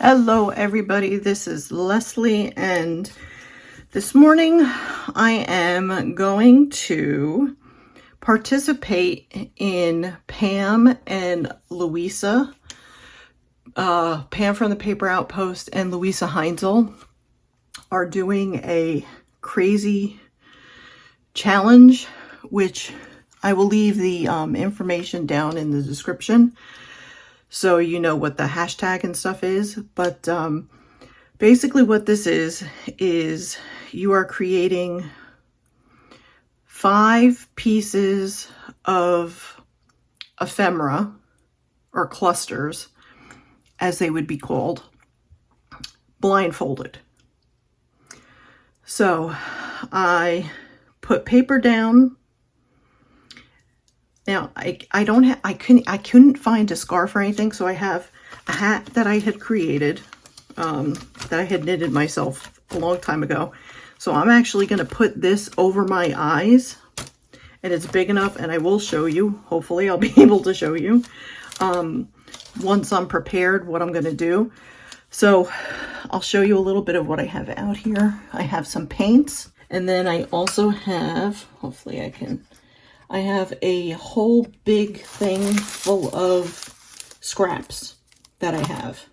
Hello everybody, this is Leslie, and this morning I am going to participate in Pam and Luise, Pam from the Paper Outpost and Luise Heinzl are doing a crazy challenge, which I will leave the information down in the description, so you know what the hashtag and stuff is. But basically what this is you are creating 5 pieces of ephemera, or clusters as they would be called, blindfolded. So I put paper down. Now I couldn't find a scarf or anything, so I have a hat that I had created, that I had knitted myself a long time ago. So I'm actually going to put this over my eyes, and it's big enough, and I will show you. Hopefully I'll be able to show you once I'm prepared what I'm going to do. So I'll show you a little bit of what I have out here. I have some paints, and then I also have, hopefully I have a whole big thing full of scraps that I have.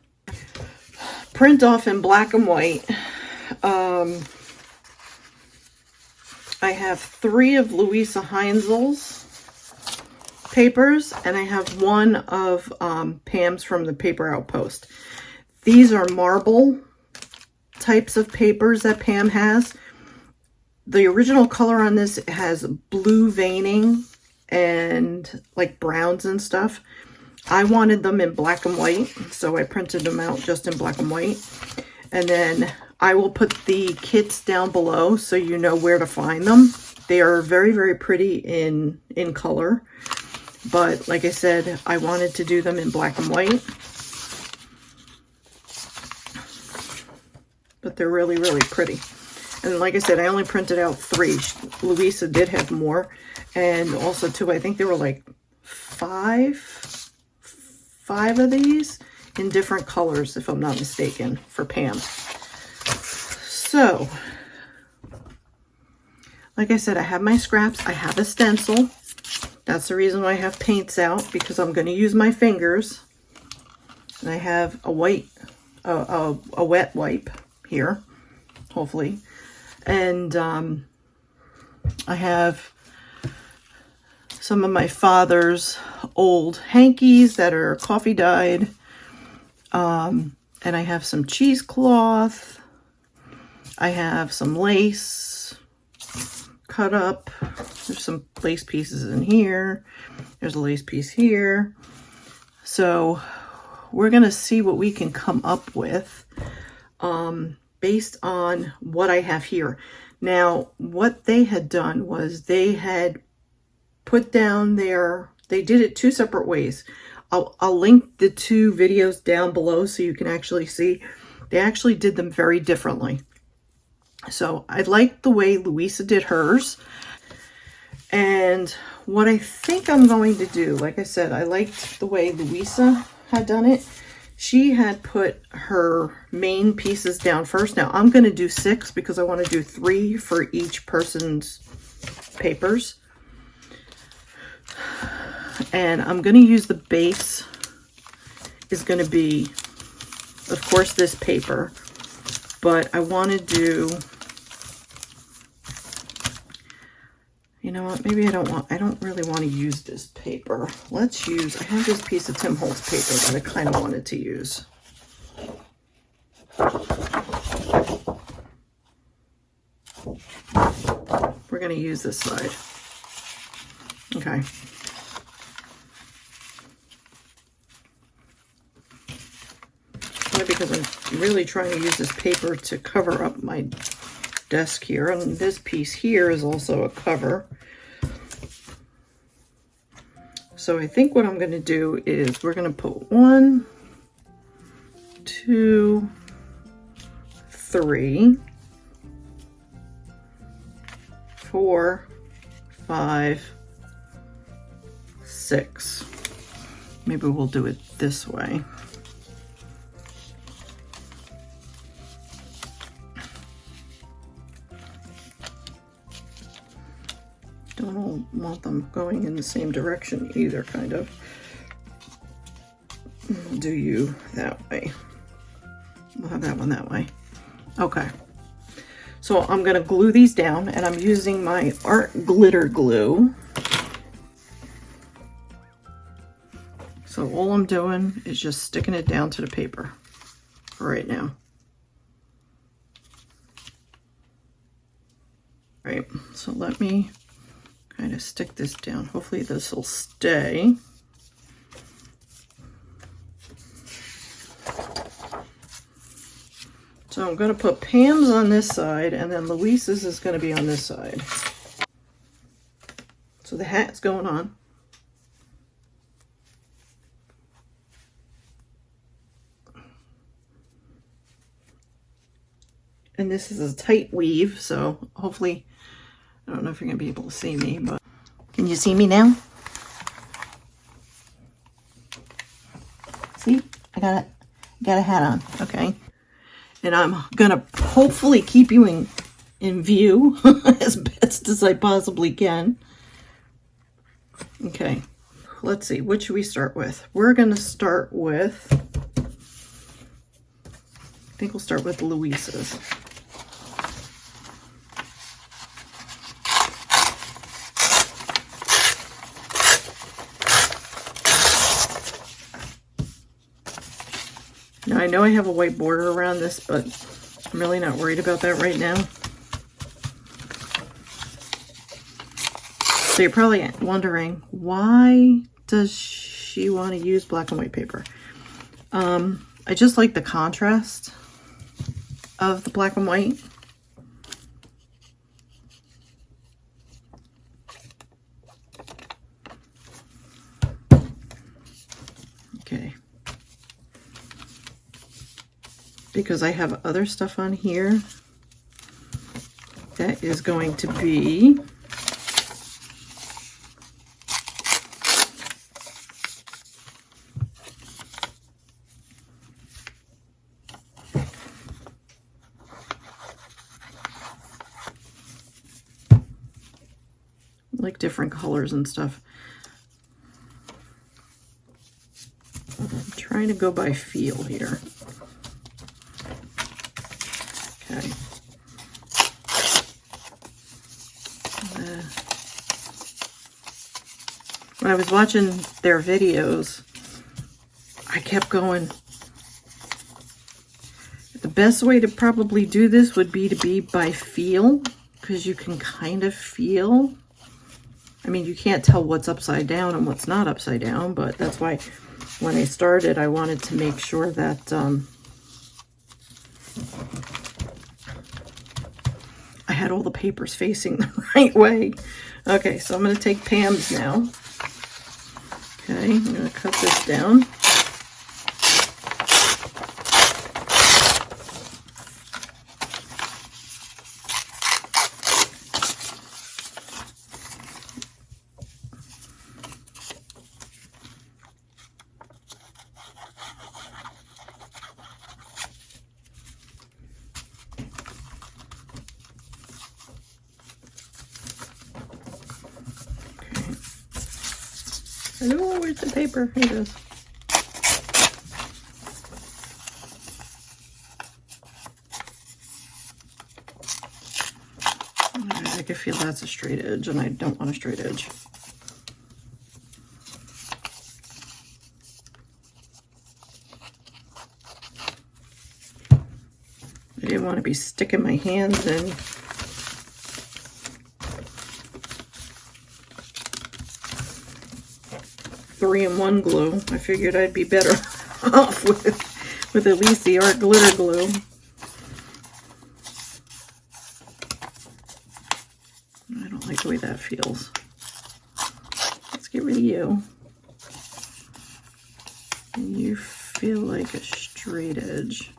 Print off in black and white. I have 3 of Luise Heinzl's papers, and I have 1 of Pam's from the Paper Outpost. These are marble types of papers that Pam has. The original color on this has blue veining and like browns and stuff. I wanted them in black and white, so I printed them out just in black and white. And then I will put the kits down below so you know where to find them. They are very, very pretty in color. But like I said, I wanted to do them in black and white. But they're really, really pretty. And like I said, I only printed out 3. Luise did have more. And also too, I think there were like 5 of these in different colors, if I'm not mistaken, for Pam. So, like I said, I have my scraps. I have a stencil. That's the reason why I have paints out, because I'm going to use my fingers. And I have a wet wipe here, hopefully. And I have some of my father's old hankies that are coffee dyed. And I have some cheesecloth. I have some lace cut up. There's some lace pieces in here. There's a lace piece here. So we're going to see what we can come up with based on what I have here. Now, what they had done was they had put down they did it 2 separate ways. I'll link the 2 videos down below so you can actually see. They actually did them very differently. So I like the way Luise did hers. And what I think I'm going to do, like I said, I liked the way Luise had done it. She had put her main pieces down first. Now I'm going to do 6 because I want to do 3 for each person's papers. And I'm going to use the base is going to be, of course, this paper. But I want to do, you know what, maybe I don't really want to use this paper. Let's use, I have this piece of Tim Holtz paper that I kind of wanted to use. We're going to use this side. Okay. Because I'm really trying to use this paper to cover up my desk here. And this piece here is also a cover. So I think what I'm going to do is we're going to put 1, 2, 3, 4, 5, 6. Maybe we'll do it this way. don't want them going in the same direction either, kind of. We'll do you that way. We'll have that one that way. Okay. So I'm going to glue these down, and I'm using my art glitter glue. So all I'm doing is just sticking it down to the paper for right now. Right, so let me kind of stick this down. Hopefully this will stay. So I'm going to put Pam's on this side, and then Luise's is going to be on this side. So the hat's going on. And this is a tight weave, so hopefully, I don't know if you're going to be able to see me, but can you see me now? See, I got a hat on, okay? And I'm gonna hopefully keep you in view as best as I possibly can. Okay, let's see, what should we start with? We're gonna start with, I think we'll start with Luise's. Now I know I have a white border around this, but I'm really not worried about that right now. So you're probably wondering, why does she want to use black and white paper? I just like the contrast of the black and white. Okay. Because I have other stuff on here that is going to be like different colors and stuff. I'm trying to go by feel here. Okay. When I was watching their videos, I kept going, the best way to probably do this would be to be by feel, because you can kind of feel. I mean, you can't tell what's upside down and what's not upside down, but that's why when I started, I wanted to make sure that I had all the papers facing the right way. Okay, so I'm going to take Pam's now. Okay, I'm going to cut this down. Oh, where's the paper? Here it is. Right, I can feel that's a straight edge, and I don't want a straight edge. I didn't want to be sticking my hands in. Three-in-one glue. I figured I'd be better off with at least the art glitter glue. I don't like the way that feels. Let's get rid of you. And you feel like a straight edge.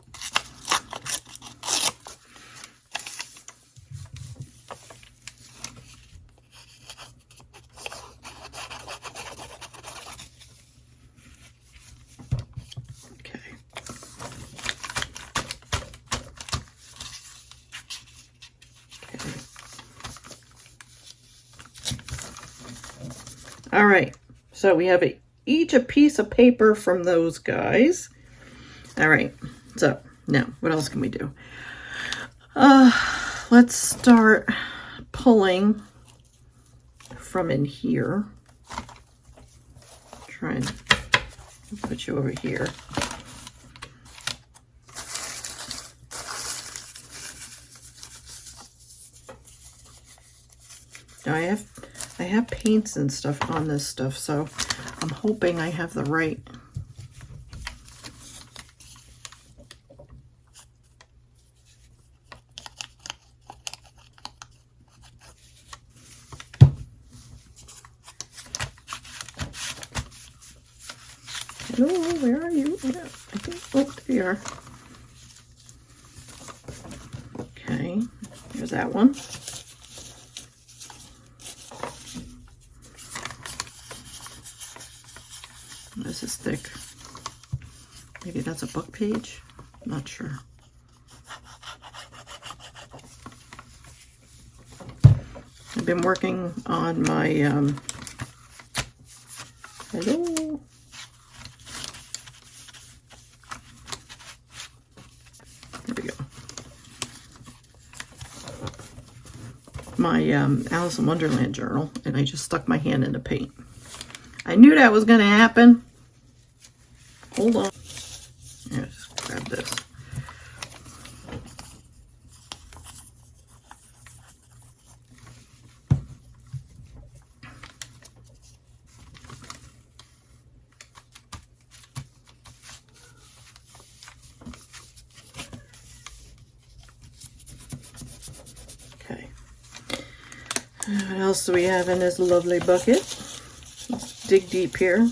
All right, so we have each a piece of paper from those guys. All right, so now what else can we do? Let's start pulling from in here. Try and put you over here. Now I have paints and stuff on this stuff, so I'm hoping I have the right. Hello, where are you? I think, oh, there you are. Okay, there's that one. This is thick. Maybe that's a book page? I'm not sure. I've been working on my, hello? There we go. My Alice in Wonderland journal, and I just stuck my hand in the paint. I knew that was going to happen. Hold on. Yeah, just grab this. Okay. What else do we have in this lovely bucket? Let's dig deep here.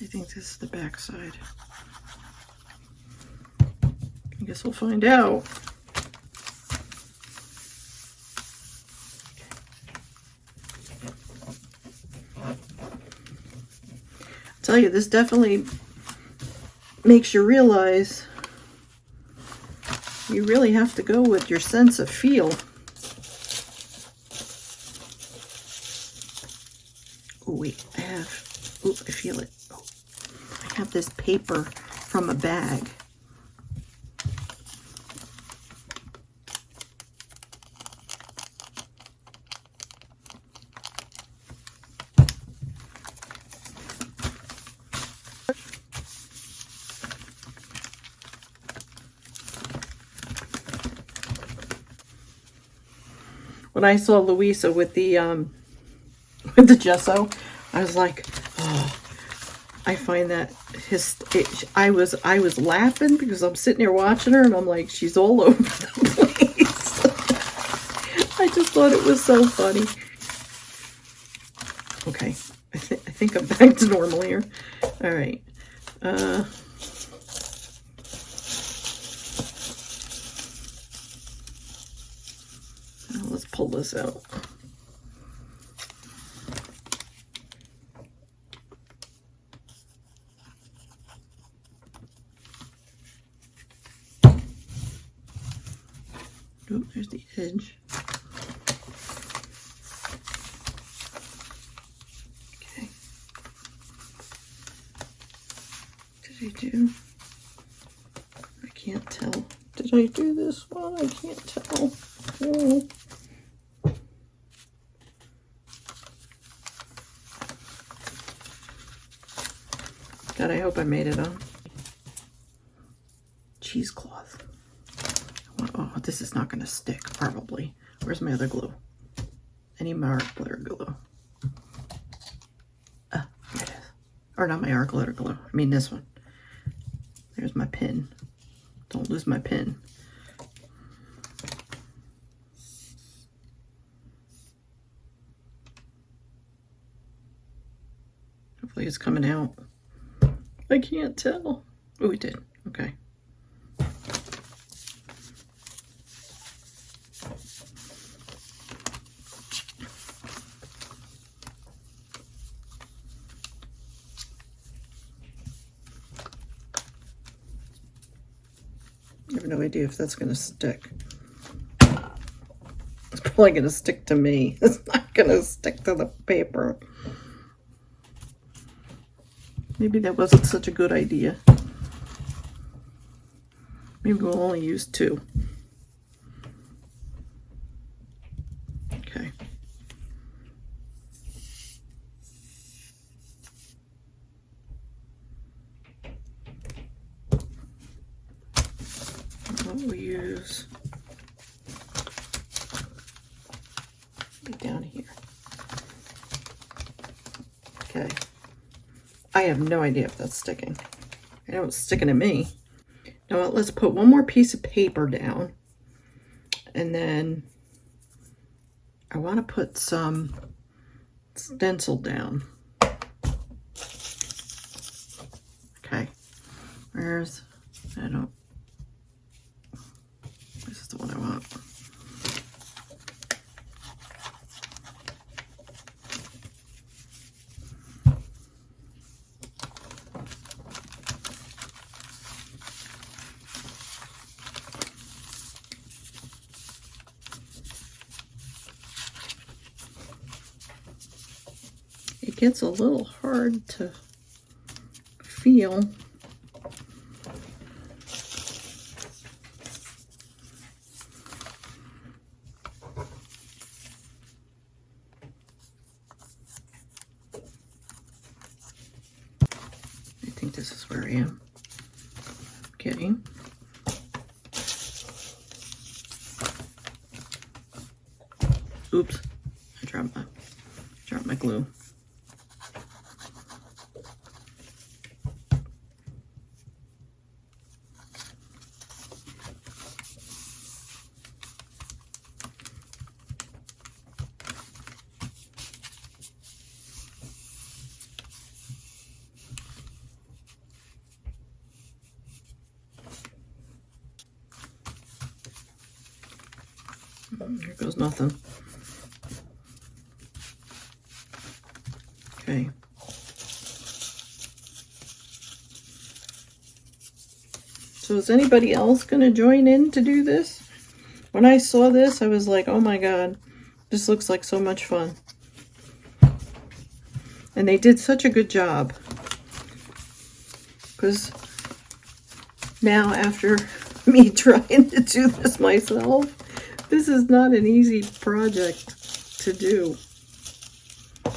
I think this is the back side. I guess we'll find out. I tell you, this definitely makes you realize you really have to go with your sense of feel. Oh wait, I feel it. Oh, I have this paper from a bag. When I saw Luise with the gesso, I was like, oh, I find that I was laughing because I'm sitting here watching her and I'm like, she's all over the place. I just thought it was so funny. Okay, I think I'm back to normal here. All right. Let's pull this out. Oh, there's the edge. Okay. Did I do? I can't tell. Did I do this one? I can't tell. Oh. God, I hope I made it on. Cheesecloth. Oh, this is not going to stick, probably. Where's my other glue? Any mark glitter glue? Here it is. Or not my art glitter glue. I mean this one. There's my pin. Don't lose my pin. Hopefully it's coming out. I can't tell. Oh, it did. Okay. have no idea if that's going to stick. It's probably going to stick to me. It's not going to stick to the paper. Maybe that wasn't such a good idea. Maybe we'll only use 2. Okay. We'll use down here. Okay. I have no idea if that's sticking. I know it's sticking to me. Now let's put one more piece of paper down, and then I want to put some stencil down. Okay. Where's, I don't, this is the one I want. It gets a little hard to feel. I think this is where I am. Okay. Oops, I dropped my glue. Here goes nothing. Okay. So is anybody else going to join in to do this? When I saw this, I was like, oh my God, this looks like so much fun. And they did such a good job. Because now after me trying to do this myself, this is not an easy project to do. I'm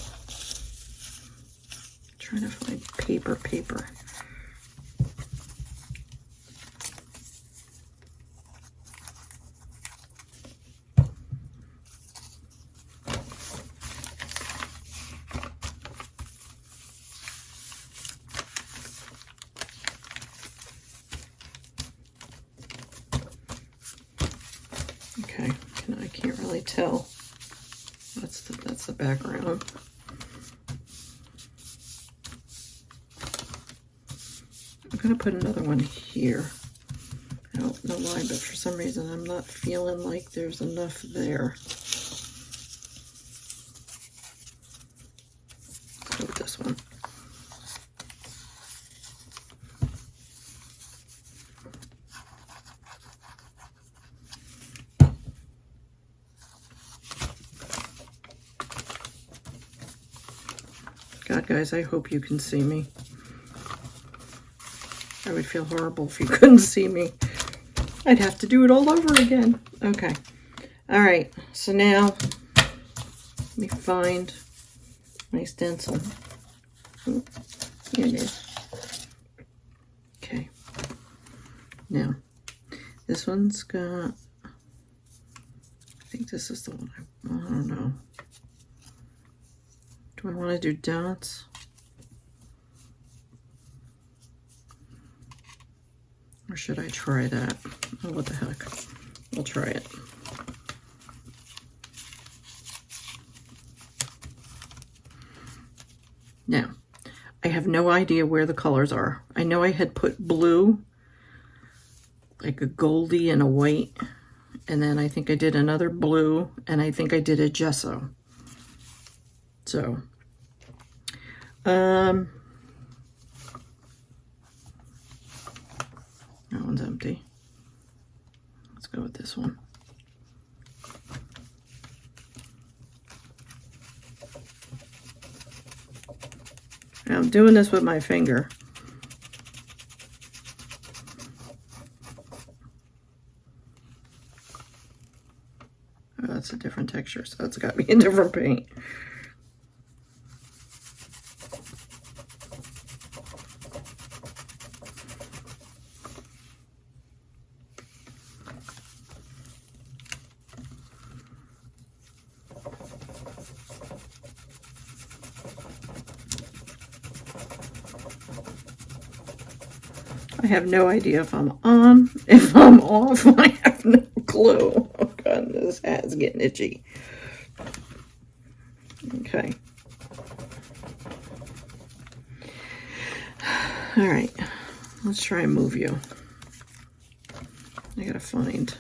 trying to find paper. Okay, I can't really tell. That's the background. I'm gonna put another one here. I don't know why, but for some reason I'm not feeling like there's enough there. Let's go with this one. God, guys, I hope you can see me. I would feel horrible if you couldn't see me. I'd have to do it all over again. Okay. All right. So now, let me find my stencil. Oh, here it is. Okay. Now, this one's got, I think this is the one I don't know. Do I want to do dots? Or should I try that? Oh, what the heck. I'll try it. Now, I have no idea where the colors are. I know I had put blue, like a goldie and a white, and then I think I did another blue, and I think I did a gesso. So, that one's empty. go with this one. Now I'm doing this with my finger. Oh, that's a different texture, so that's got to be a different paint. I have no idea if I'm on, if I'm off. I have no clue. Oh God, this hat's getting itchy. Okay. All right, let's try and move you. I gotta find.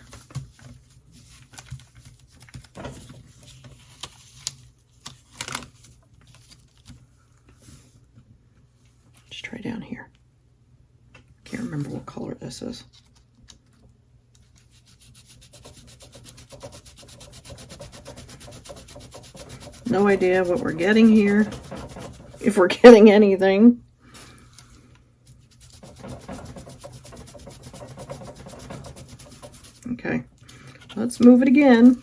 Let's try down here. Can't remember what color this is. No idea what we're getting here, if we're getting anything. Okay, let's move it again.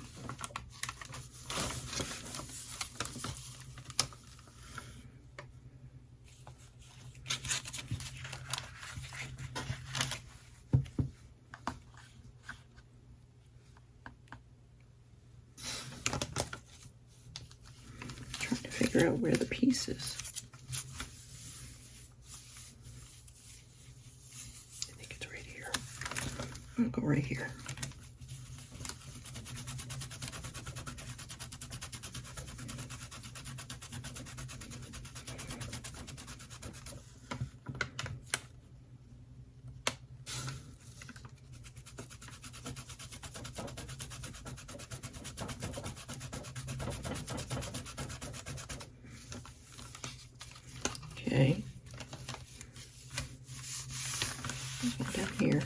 Figure out where the piece is. I think it's right here. I'll go right here. Okay. There's one down here.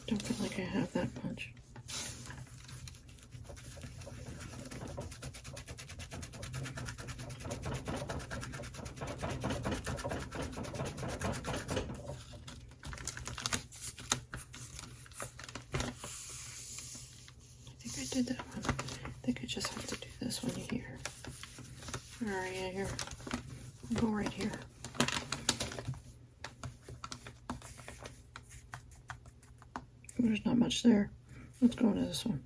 Don't feel like I have that much. I think I did that one. I think I just have to do this one here. All right, yeah, here. I'll go right here. There's not much there. Let's go into this one.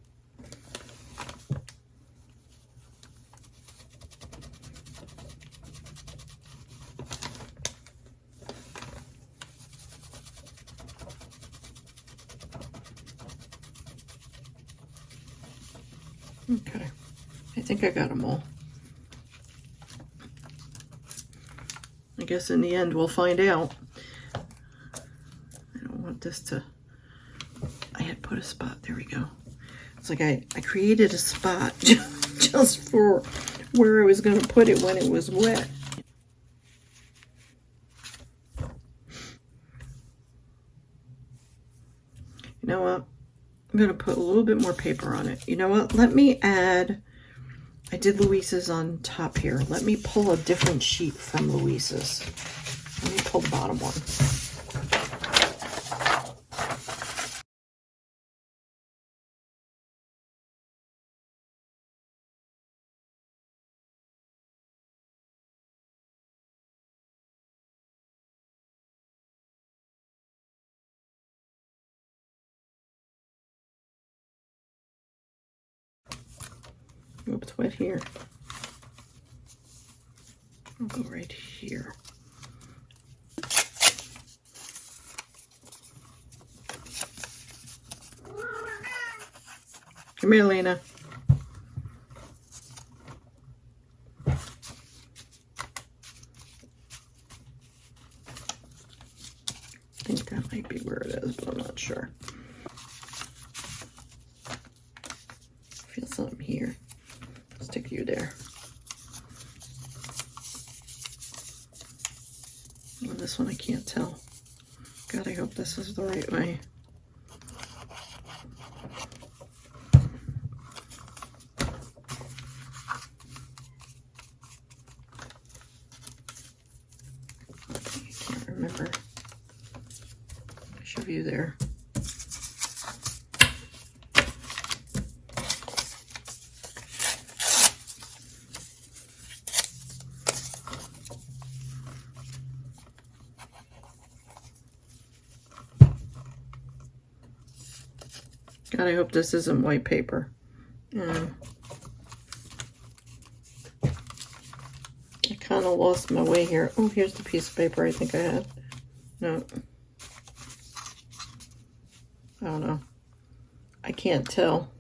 Okay, I think I got them all. I guess in the end we'll find out. I don't want this to... I had put a spot, there we go. It's like I created a spot just for where I was going to put it when it was wet. You know what? I'm going to put a little bit more paper on it. You know what? Let me add... I did Luise's on top here. Let me pull a different sheet from Luise's. Let me pull the bottom one. Oops, it's wet here. I'll go right here. Come here, Lena. is, but I'm not sure. I feel something here. Stick you there. Oh, this one I can't tell. God, I hope this is the right way. I can't remember. I should view there. God, I hope this isn't white paper. I kind of lost my way here. Oh, here's the piece of paper I think I had. No. I don't know. I can't tell.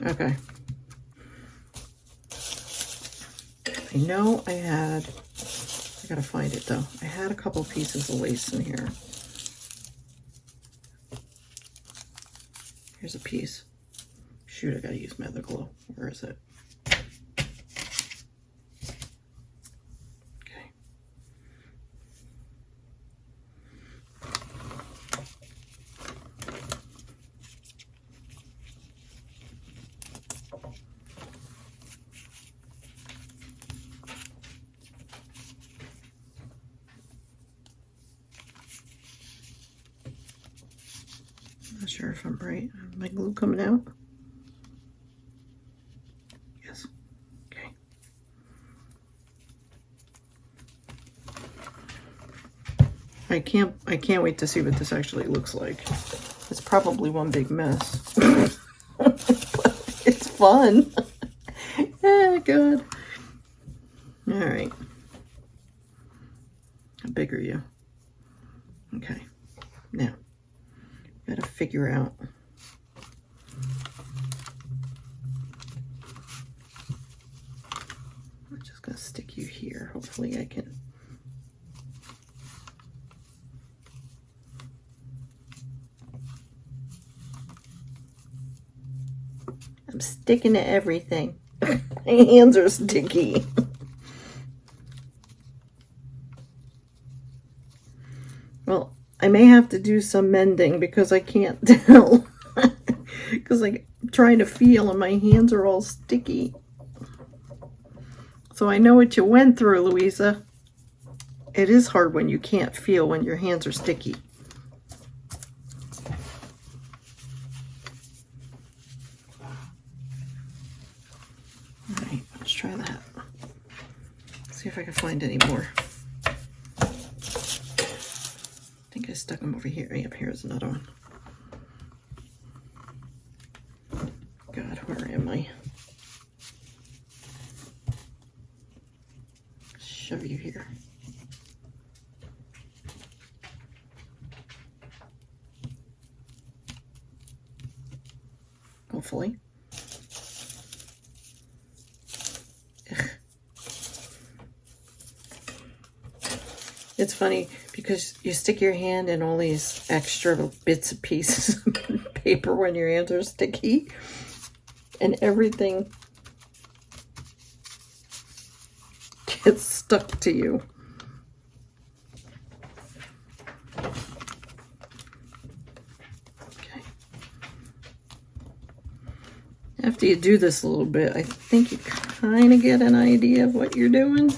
Okay. I know I had... I gotta find it though. I had a couple pieces of lace in here. Here's a piece. Shoot, I gotta use my other glue. Where is it? Okay. Not sure if I'm right. Is my glue coming out? Yes. Okay. I can't wait to see what this actually looks like. It's probably one big mess. But it's fun. Yeah, good. All right. How big are you? Okay. Now. Gotta figure out. I'm just gonna stick you here. Hopefully I can. I'm sticking to everything. My hands are sticky. Well, I may have to do some mending because I can't tell. Because I'm trying to feel and my hands are all sticky. So I know what you went through, Louisa. It is hard when you can't feel when your hands are sticky. All right, let's try that. See if I can find any more. I think I stuck them over here. Yep, here's another one. God, where am I? Shove you here. Hopefully. Ugh. It's funny because you stick your hand in all these extra bits and pieces of paper when your hands are sticky, and everything gets stuck to you. Okay. After you do this a little bit, I think you kind of get an idea of what you're doing.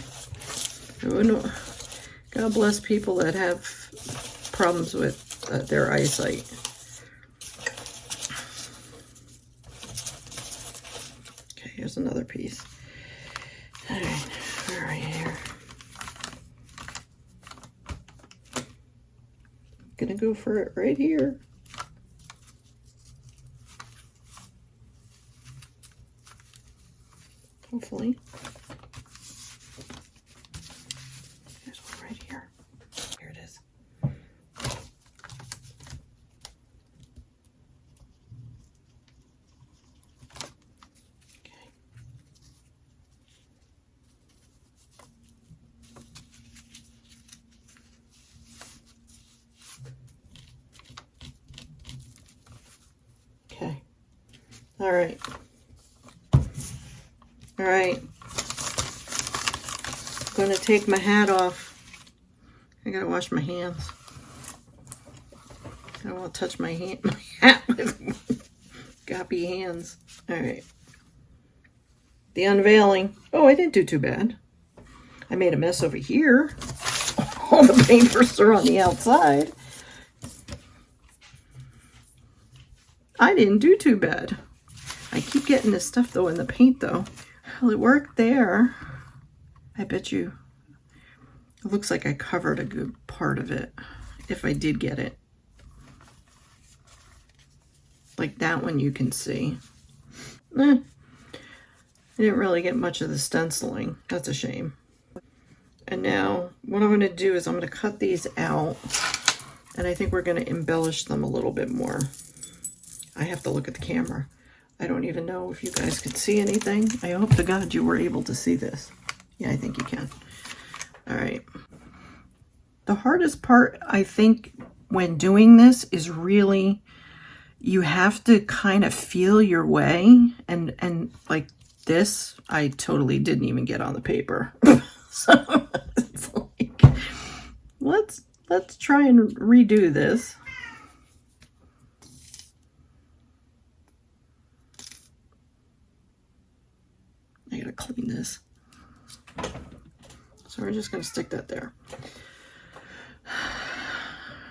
Oh, no. God bless people that have problems with their eyesight. Okay, here's another piece. All right, right here. Gonna go for it right here. Hopefully. There's one right here. Here it is. Okay. All right. All right. I'm going to take my hat off. I got to wash my hands. I don't want to touch my hat with goppy hands. All right. The unveiling. Oh, I didn't do too bad. I made a mess over here. All the papers are on the outside. I didn't do too bad. I keep getting this stuff though in the paint though. Well, it worked there. I bet you. It looks like I covered a good part of it if I did get it. Like that one you can see. I didn't really get much of the stenciling. That's a shame. And now what I'm going to do is I'm going to cut these out, and I think we're going to embellish them a little bit more. I have to look at the camera. I don't even know if you guys could see anything. I hope to God you were able to see this. Yeah, I think you can. All right. The hardest part, I think, when doing this is really, you have to kind of feel your way, and like this, I totally didn't even get on the paper. So it's like, let's try and redo this. I gotta clean this. So we're just gonna stick that there.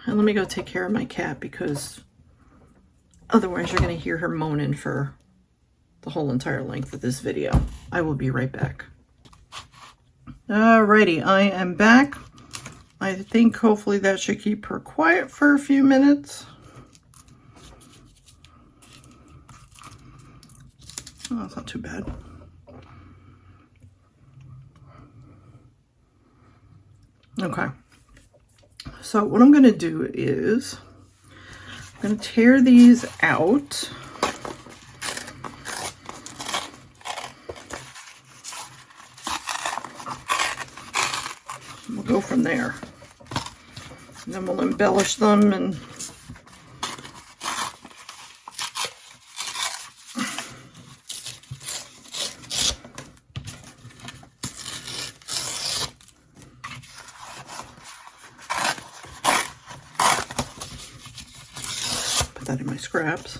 And let me go take care of my cat, because otherwise you're gonna hear her moaning for the whole entire length of this video. I will be right back. Alrighty, I am back. I think hopefully that should keep her quiet for a few minutes. Oh, that's not too bad. Okay. So what I'm going to do is I'm going to tear these out. We'll go from there. And then we'll embellish them and put that in my scraps.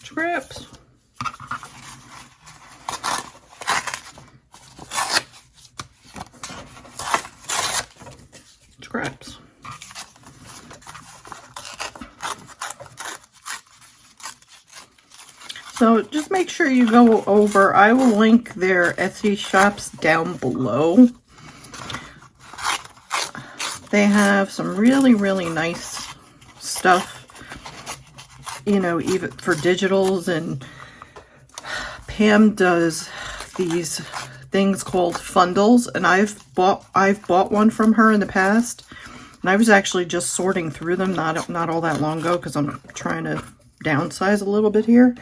Scraps. Scraps. So just make sure you go over. I will link their Etsy shops down below. They have some really, really nice stuff, you know, even for digitals. And Pam does these things called fundles, and I've bought one from her in the past, and I was actually just sorting through them not all that long ago, because I'm trying to downsize a little bit here.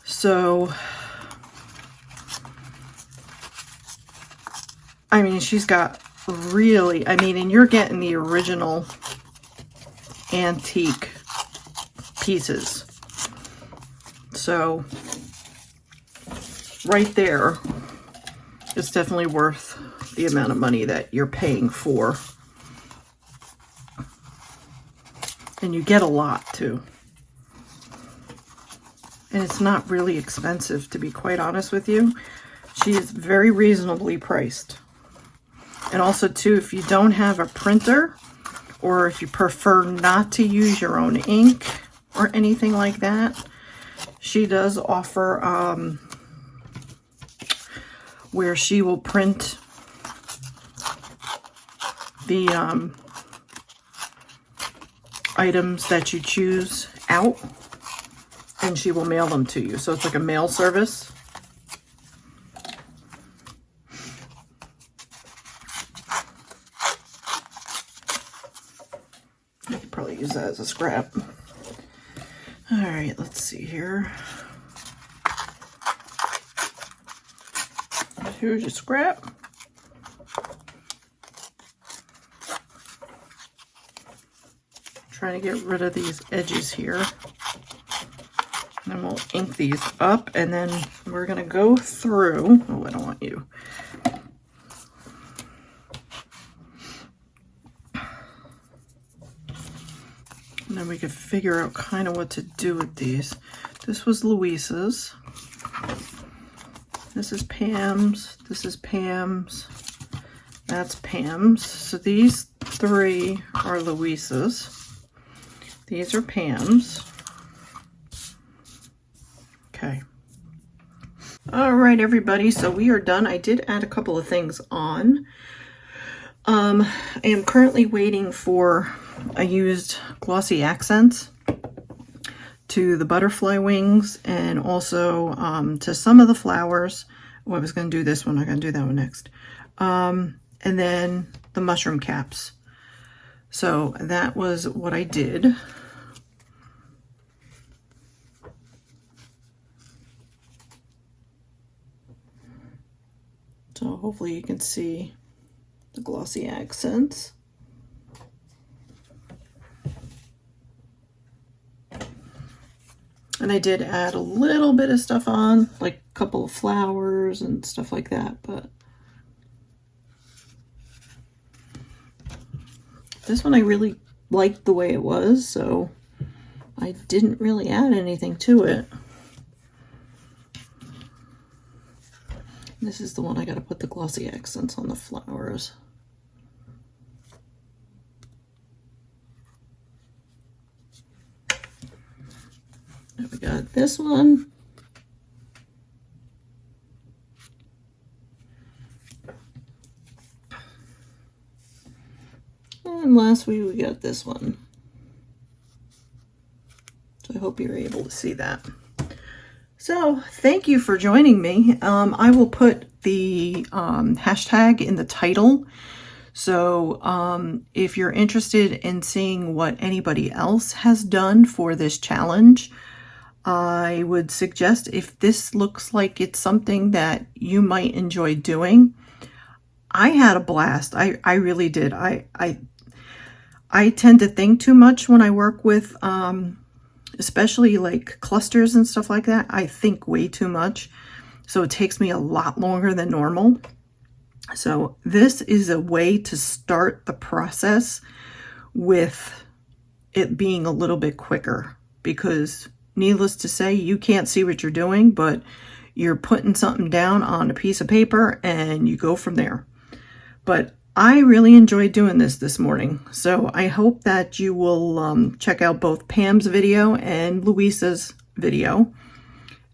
So I mean, she's got really, I mean, and you're getting the original antique pieces. So right there, it's definitely worth the amount of money that you're paying for. And you get a lot too. And it's not really expensive, to be quite honest with you. She is very reasonably priced. And also too, if you don't have a printer, or if you prefer not to use your own ink or anything like that, she does offer where she will print the items that you choose out, and she will mail them to you. So it's like a mail service. I use that as a scrap. All right, let's see here. Here's your scrap. Trying to get rid of these edges here. And then we'll ink these up, and then we're gonna go through. Oh, I don't want you. And then we could figure out kind of what to do with these. This was Luise's. This is Pam's. This is Pam's. That's Pam's. So these three are Luise's. These are Pam's. Okay. All right, everybody. So we are done. I did add a couple of things on. I am currently waiting for I used glossy accents to the butterfly wings and also to some of the flowers. Oh, I was going to do this one. I'm going to do that one next. And then the mushroom caps. So that was what I did. So hopefully you can see the glossy accents. And I did add a little bit of stuff on, like a couple of flowers and stuff like that, but this one I really liked the way it was, so I didn't really add anything to it. This is the one I got to put the glossy accents on the flowers. Now we got this one. And last week we got this one. So I hope you're able to see that. So thank you for joining me. I will put the hashtag in the title. So if you're interested in seeing what anybody else has done for this challenge, I would suggest, if this looks like it's something that you might enjoy doing. I had a blast. I really did. I tend to think too much when I work with especially like clusters and stuff like that. I think way too much. So it takes me a lot longer than normal. So this is a way to start the process with it being a little bit quicker, because needless to say, you can't see what you're doing, but you're putting something down on a piece of paper and you go from there. But I really enjoyed doing this morning. So I hope that you will check out both Pam's video and Luise's video.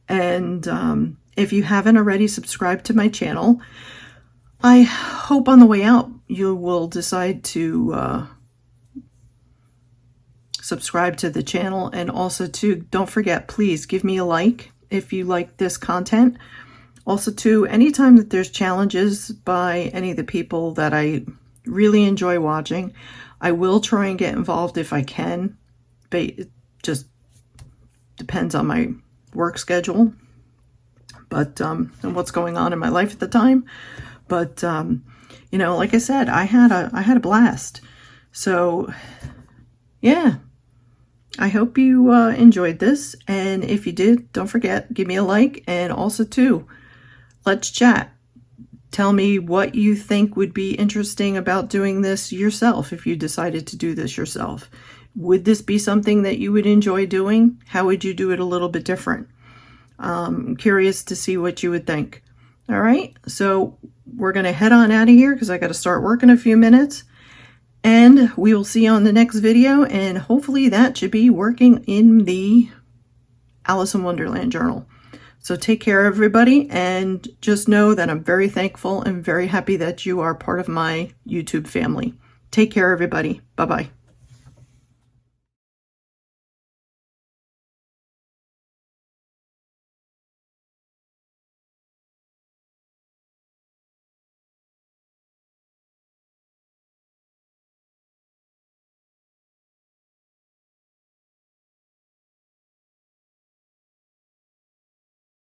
And if you haven't already subscribed to my channel, I hope on the way out you will decide to subscribe to the channel. And also too, don't forget, please give me a like if you like this content. Also too, anytime that there's challenges by any of the people that I really enjoy watching, I will try and get involved if I can, but it just depends on my work schedule, but and what's going on in my life at the time. But you know, like I said, I had a blast. So yeah, I hope you enjoyed this, and if you did, don't forget, give me a like. And also too, let's chat. Tell me what you think would be interesting about doing this yourself if you decided to do this yourself. Would this be something that you would enjoy doing? How would you do it a little bit different? I'm curious to see what you would think. All right, so we're going to head on out of here because I got to start work in a few minutes. And we will see you on the next video, and hopefully that should be working in the Alice in Wonderland journal. So take care, everybody, and just know that I'm very thankful and very happy that you are part of my YouTube family. Take care, everybody. Bye-bye.